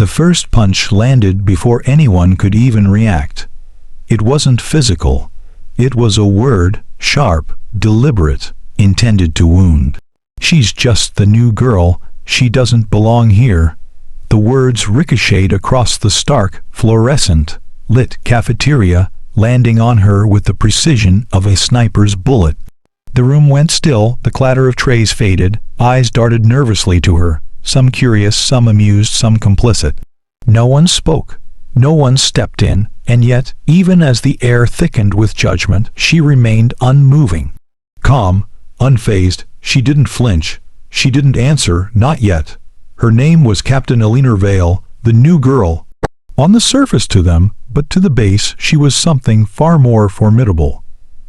The first punch landed before anyone could even react. It wasn't physical. It was a word, sharp, deliberate, intended to wound. "She's just the new girl. She doesn't belong here." The words ricocheted across the stark, fluorescent, lit cafeteria, landing on her with the precision of a sniper's bullet. The room went still, the clatter of trays faded, eyes darted nervously to her, some curious, some amused, some complicit. No one spoke. No one stepped in, and yet, even as the air thickened with judgment, she remained unmoving. Calm, unfazed, she didn't flinch. She didn't answer, not yet. Her name was Captain Eleanor Vale, the new girl. On the surface to them, but to the base, she was something far more formidable.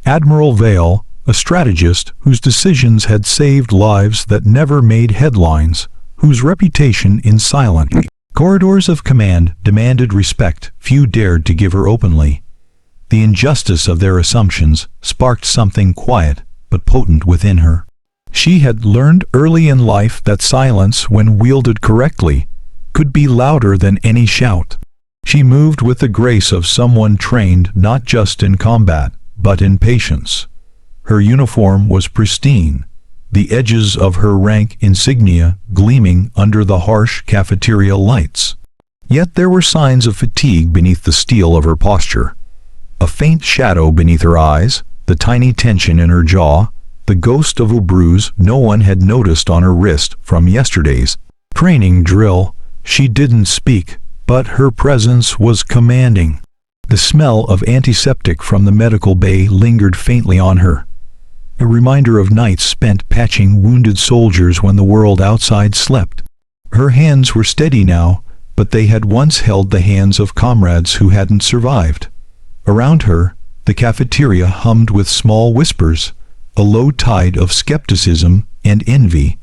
Admiral Vale, a strategist whose decisions had saved lives that never made headlines, whose reputation in silent corridors of command demanded respect few dared to give her openly. The injustice of their assumptions sparked something quiet but potent within her. She had learned early in life that silence, when wielded correctly, could be louder than any shout. She moved with the grace of someone trained not just in combat, but in patience. Her uniform was pristine, the edges of her rank insignia gleaming under the harsh cafeteria lights. Yet there were signs of fatigue beneath the steel of her posture. A faint shadow beneath her eyes, the tiny tension in her jaw, the ghost of a bruise no one had noticed on her wrist from yesterday's training drill. She didn't speak, but her presence was commanding. The smell of antiseptic from the medical bay lingered faintly on her, a reminder of nights spent patching wounded soldiers when the world outside slept. Her hands were steady now, but they had once held the hands of comrades who hadn't survived. Around her, the cafeteria hummed with small whispers, a low tide of skepticism and envy.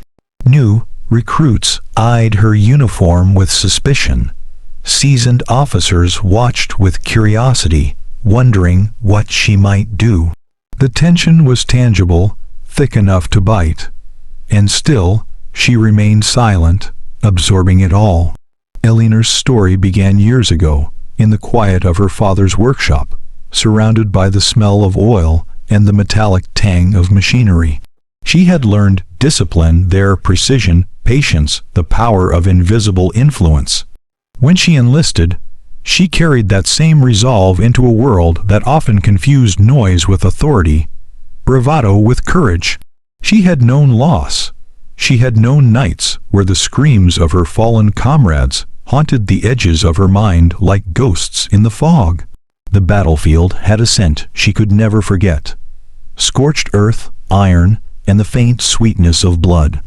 New recruits eyed her uniform with suspicion. Seasoned officers watched with curiosity, wondering what she might do. The tension was tangible, thick enough to bite. And still, she remained silent, absorbing it all. Eleanor's story began years ago, in the quiet of her father's workshop, surrounded by the smell of oil and the metallic tang of machinery. She had learned discipline there, precision, patience, the power of invisible influence. When she enlisted, she carried that same resolve into a world that often confused noise with authority, bravado with courage. She had known loss. She had known nights where the screams of her fallen comrades haunted the edges of her mind like ghosts in the fog. The battlefield had a scent she could never forget. Scorched earth, iron, and the faint sweetness of blood.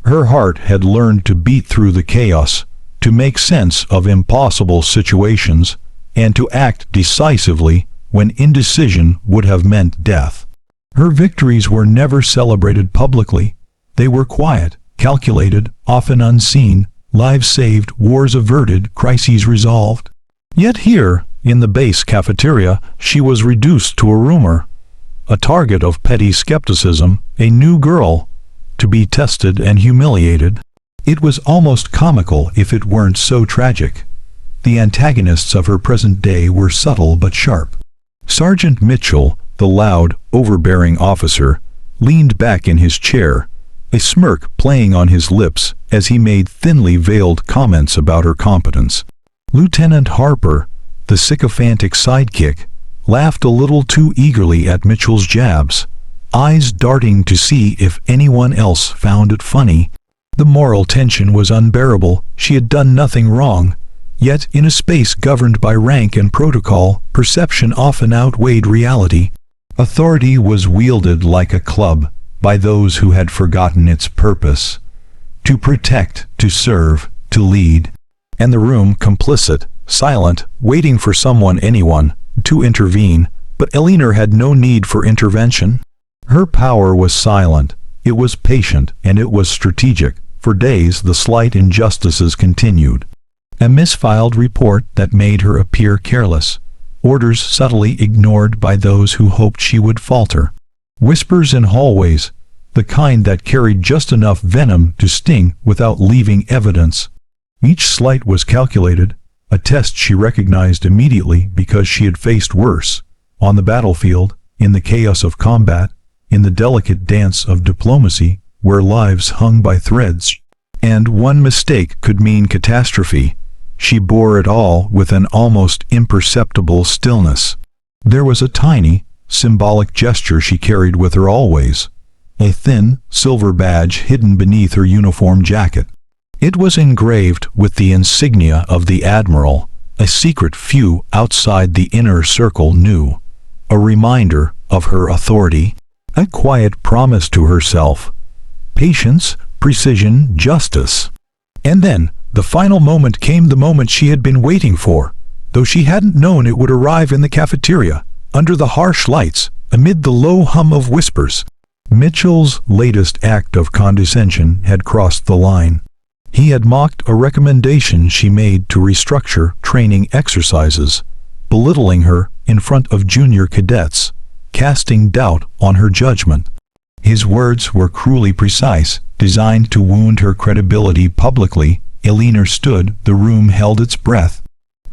Her heart had learned to beat through the chaos, to make sense of impossible situations, and to act decisively when indecision would have meant death. Her victories were never celebrated publicly. They were quiet, calculated, often unseen, lives saved, wars averted, crises resolved. Yet here, in the base cafeteria, she was reduced to a rumor, a target of petty skepticism, a new girl, to be tested and humiliated. It was almost comical if it weren't so tragic. The antagonists of her present day were subtle but sharp. Sergeant Mitchell, the loud, overbearing officer, leaned back in his chair, a smirk playing on his lips as he made thinly veiled comments about her competence. Lieutenant Harper, the sycophantic sidekick, laughed a little too eagerly at Mitchell's jabs, eyes darting to see if anyone else found it funny. The moral tension was unbearable. She had done nothing wrong. Yet, in a space governed by rank and protocol, perception often outweighed reality. Authority was wielded like a club by those who had forgotten its purpose: to protect, to serve, to lead. And the room, complicit, silent, waiting for someone, anyone, to intervene. But Eleanor had no need for intervention. Her power was silent, it was patient, and it was strategic. For days the slight injustices continued. A misfiled report that made her appear careless. Orders subtly ignored by those who hoped she would falter. Whispers in hallways, the kind that carried just enough venom to sting without leaving evidence. Each slight was calculated, a test she recognized immediately because she had faced worse. On the battlefield, in the chaos of combat, in the delicate dance of diplomacy, where lives hung by threads, and one mistake could mean catastrophe, she bore it all with an almost imperceptible stillness. There was a tiny, symbolic gesture she carried with her always, a thin, silver badge hidden beneath her uniform jacket. It was engraved with the insignia of the Admiral, a secret few outside the inner circle knew, a reminder of her authority, a quiet promise to herself, patience, precision, justice. And then, the final moment came, the moment she had been waiting for, though she hadn't known it would arrive in the cafeteria, under the harsh lights, amid the low hum of whispers. Mitchell's latest act of condescension had crossed the line. He had mocked a recommendation she made to restructure training exercises, belittling her in front of junior cadets, casting doubt on her judgment. His words were cruelly precise, designed to wound her credibility publicly. Elena stood, the room held its breath.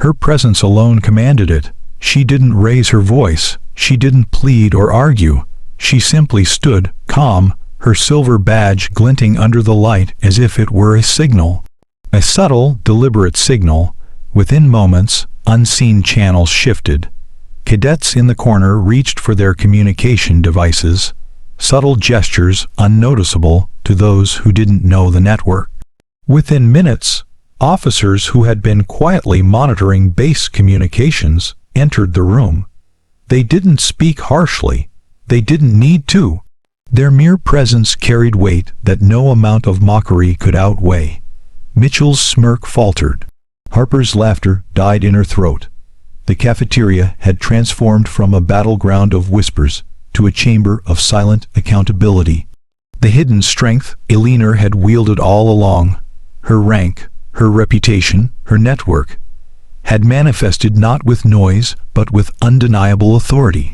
Her presence alone commanded it. She didn't raise her voice, she didn't plead or argue. She simply stood, calm, her silver badge glinting under the light as if it were a signal. A subtle, deliberate signal. Within moments, unseen channels shifted. Cadets in the corner reached for their communication devices, subtle gestures unnoticeable to those who didn't know the network. Within minutes, officers who had been quietly monitoring base communications entered the room. They didn't speak harshly. They didn't need to. Their mere presence carried weight that no amount of mockery could outweigh. Mitchell's smirk faltered. Harper's laughter died in her throat. The cafeteria had transformed from a battleground of whispers to a chamber of silent accountability. The hidden strength Elena had wielded all along, her rank, her reputation, her network, had manifested not with noise but with undeniable authority.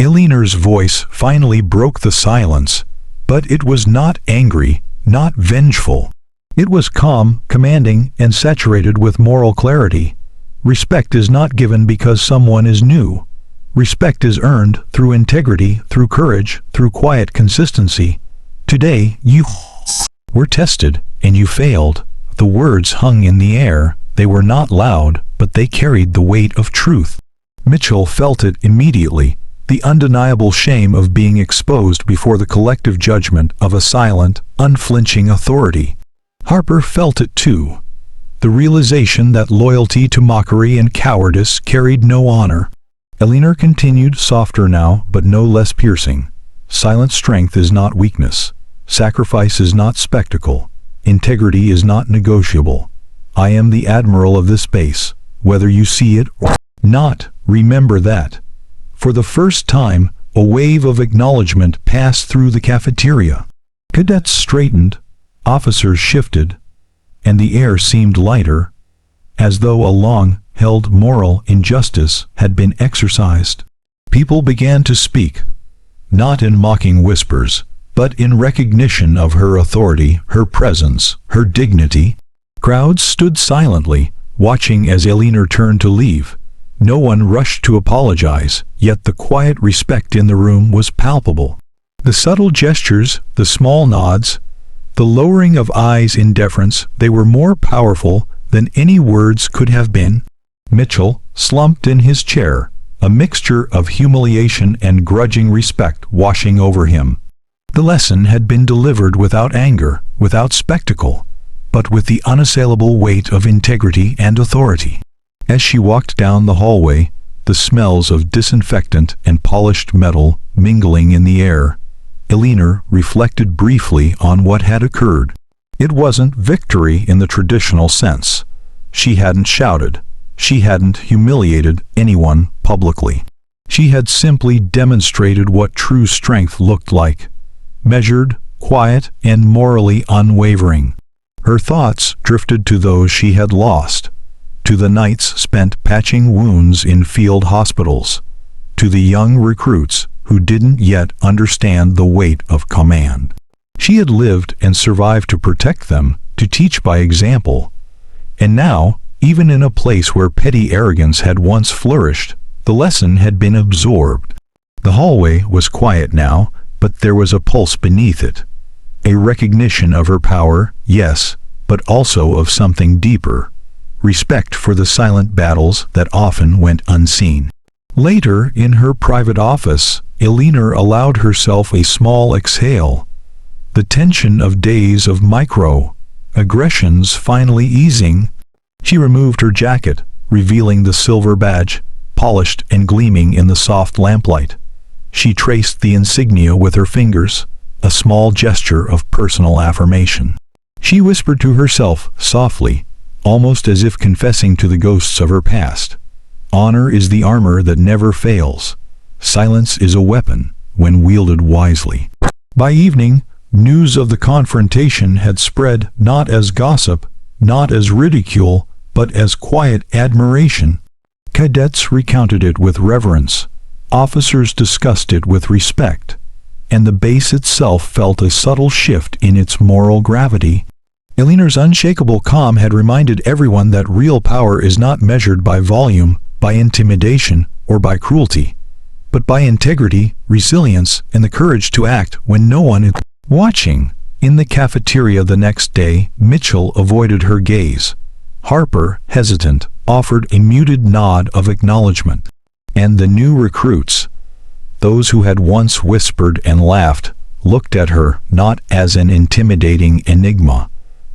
Elena's voice finally broke the silence, but it was not angry, not vengeful. It was calm, commanding, and saturated with moral clarity. Respect is not given because someone is new. Respect is earned through integrity, through courage, through quiet consistency. Today, you were tested, and you failed. The words hung in the air. They were not loud, but they carried the weight of truth. Mitchell felt it immediately, the undeniable shame of being exposed before the collective judgment of a silent, unflinching authority. Harper felt it too, the realization that loyalty to mockery and cowardice carried no honor. Elena continued, softer now, but no less piercing. Silent strength is not weakness. Sacrifice is not spectacle. Integrity is not negotiable. I am the Admiral of this base, whether you see it or not. Remember that. For the first time, a wave of acknowledgement passed through the cafeteria. Cadets straightened, officers shifted, and the air seemed lighter, as though a long-held moral injustice had been exorcised. People began to speak, not in mocking whispers, but in recognition of her authority, her presence, her dignity. Crowds stood silently, watching as Elena turned to leave. No one rushed to apologize, yet the quiet respect in the room was palpable. The subtle gestures, the small nods, the lowering of eyes in deference, they were more powerful than any words could have been. Mitchell slumped in his chair, a mixture of humiliation and grudging respect washing over him. The lesson had been delivered without anger, without spectacle, but with the unassailable weight of integrity and authority. As she walked down the hallway, the smells of disinfectant and polished metal mingling in the air, Elena reflected briefly on what had occurred. It wasn't victory in the traditional sense. She hadn't shouted. She hadn't humiliated anyone publicly. She had simply demonstrated what true strength looked like. Measured, quiet, and morally unwavering. Her thoughts drifted to those she had lost, to the nights spent patching wounds in field hospitals, to the young recruits who didn't yet understand the weight of command. She had lived and survived to protect them, to teach by example. And now, even in a place where petty arrogance had once flourished, the lesson had been absorbed. The hallway was quiet now, but there was a pulse beneath it. A recognition of her power, yes, but also of something deeper. Respect for the silent battles that often went unseen. Later, in her private office, Elinor allowed herself a small exhale. The tension of days of micro-aggressions finally easing. She removed her jacket, revealing the silver badge, polished and gleaming in the soft lamplight. She traced the insignia with her fingers, a small gesture of personal affirmation. She whispered to herself softly, almost as if confessing to the ghosts of her past. Honor is the armor that never fails. Silence is a weapon when wielded wisely. By evening, news of the confrontation had spread not as gossip, not as ridicule, but as quiet admiration. Cadets recounted it with reverence. Officers discussed it with respect. And the base itself felt a subtle shift in its moral gravity. Elinor's unshakable calm had reminded everyone that real power is not measured by volume, by intimidation, or by cruelty, but by integrity, resilience, and the courage to act when no one is watching. In the cafeteria the next day, Mitchell avoided her gaze. Harper, hesitant, offered a muted nod of acknowledgement. And the new recruits, those who had once whispered and laughed, looked at her not as an intimidating enigma,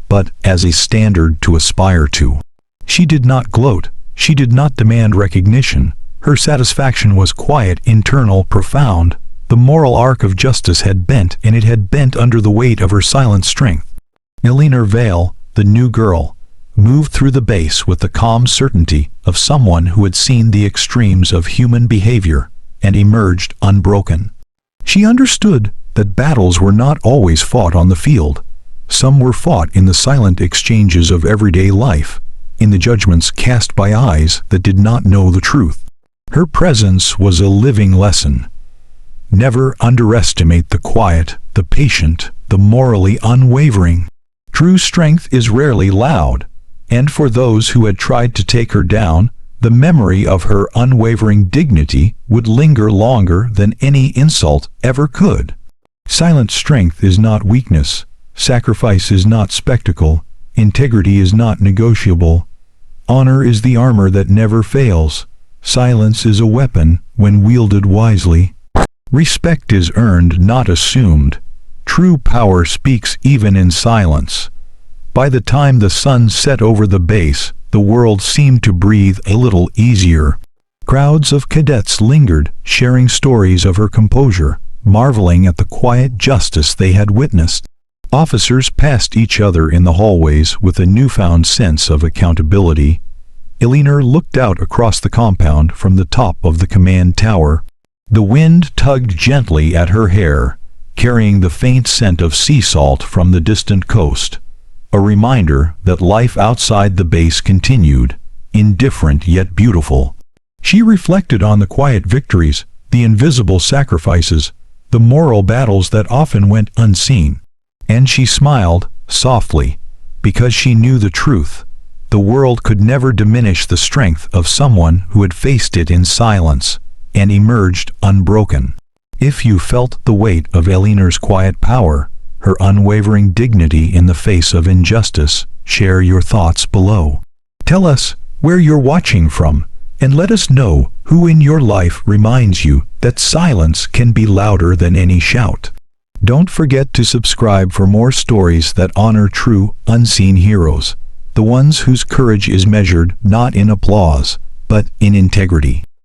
but as a standard to aspire to. She did not gloat. She did not demand recognition. Her satisfaction was quiet, internal, profound. The moral arc of justice had bent, and it had bent under the weight of her silent strength. Elinor Vale, the new girl, moved through the base with the calm certainty of someone who had seen the extremes of human behavior and emerged unbroken. She understood that battles were not always fought on the field. Some were fought in the silent exchanges of everyday life, in the judgments cast by eyes that did not know the truth. Her presence was a living lesson. Never underestimate the quiet, the patient, the morally unwavering. True strength is rarely loud, and for those who had tried to take her down, the memory of her unwavering dignity would linger longer than any insult ever could. Silent strength is not weakness. Sacrifice is not spectacle. Integrity is not negotiable. Honor is the armor that never fails. Silence is a weapon when wielded wisely. Respect is earned, not assumed. True power speaks even in silence. By the time the sun set over the base, the world seemed to breathe a little easier. Crowds of cadets lingered, sharing stories of her composure, marveling at the quiet justice they had witnessed. Officers passed each other in the hallways with a newfound sense of accountability. Elinor looked out across the compound from the top of the command tower. The wind tugged gently at her hair, carrying the faint scent of sea salt from the distant coast. A reminder that life outside the base continued, indifferent yet beautiful. She reflected on the quiet victories, the invisible sacrifices, the moral battles that often went unseen. And she smiled, softly, because she knew the truth. The world could never diminish the strength of someone who had faced it in silence and emerged unbroken. If you felt the weight of Elinor's quiet power, her unwavering dignity in the face of injustice, share your thoughts below. Tell us where you're watching from, and let us know who in your life reminds you that silence can be louder than any shout. Don't forget to subscribe for more stories that honor true, unseen heroes, the ones whose courage is measured not in applause, but in integrity.